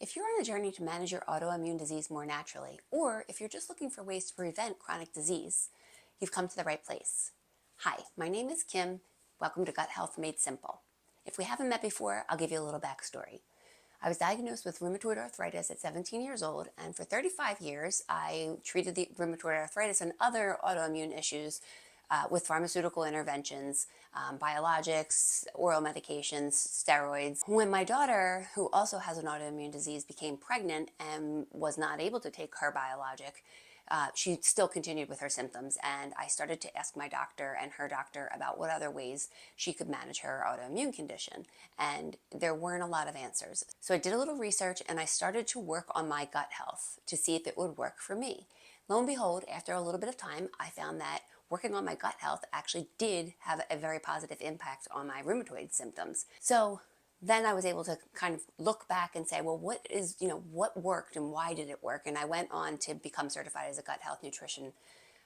If you're on a journey to manage your autoimmune disease more naturally, or if you're just looking for ways to prevent chronic disease, you've come to the right place. Hi, my name is Kim. Welcome to Gut Health Made Simple. If we haven't met before, I'll give you a little backstory. I was diagnosed with rheumatoid arthritis at 17 years old, and for 35 years, I treated the rheumatoid arthritis and other autoimmune issues with pharmaceutical interventions, biologics, oral medications, steroids. When my daughter, who also has an autoimmune disease, became pregnant and was not able to take her biologic, she still continued with her symptoms, and I started to ask my doctor and her doctor about what other ways she could manage her autoimmune condition, and there weren't a lot of answers. So I did a little research and I started to work on my gut health to see if it would work for me. Lo and behold, after a little bit of time, I found that working on my gut health actually did have a very positive impact on my rheumatoid symptoms. So then I was able to kind of look back and say, well, what worked and why did it work? And I went on to become certified as a gut health nutrition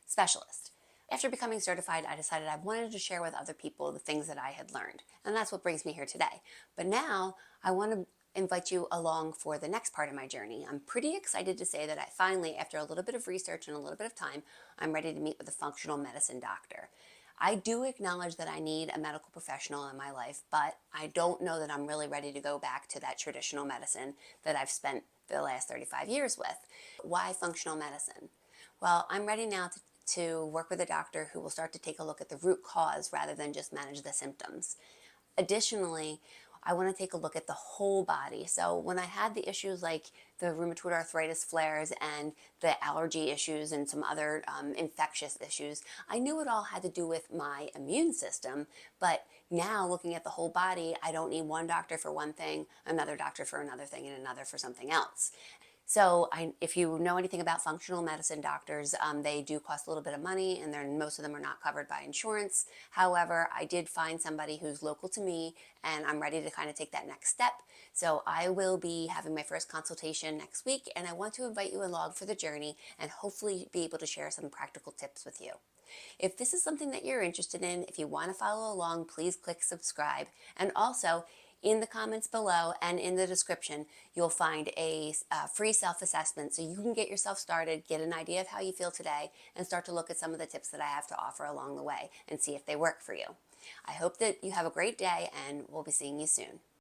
specialist. After becoming certified, I decided I wanted to share with other people the things that I had learned. And that's what brings me here today. But now I want to invite you along for the next part of my journey. I'm pretty excited to say that I finally, after a little bit of research and a little bit of time, I'm ready to meet with a functional medicine doctor. I do acknowledge that I need a medical professional in my life, but I don't know that I'm really ready to go back to that traditional medicine that I've spent the last 35 years with. Why functional medicine? Well, I'm ready now to work with a doctor who will start to take a look at the root cause rather than just manage the symptoms. Additionally, I want to take a look at the whole body. So when I had the issues like the rheumatoid arthritis flares and the allergy issues and some other infectious issues, I knew it all had to do with my immune system. But now looking at the whole body, I don't need one doctor for one thing, another doctor for another thing, and another for something else. So if you know anything about functional medicine doctors, they do cost a little bit of money, and most of them are not covered by insurance. However, I did find somebody who's local to me, and I'm ready to kind of take that next step. So I will be having my first consultation next week, and I want to invite you along for the journey and hopefully be able to share some practical tips with you. If this is something that you're interested in, if you want to follow along, please click subscribe. And also, in the comments below and in the description, you'll find a free self-assessment so you can get yourself started, get an idea of how you feel today, and start to look at some of the tips that I have to offer along the way and see if they work for you. I hope that you have a great day, and we'll be seeing you soon.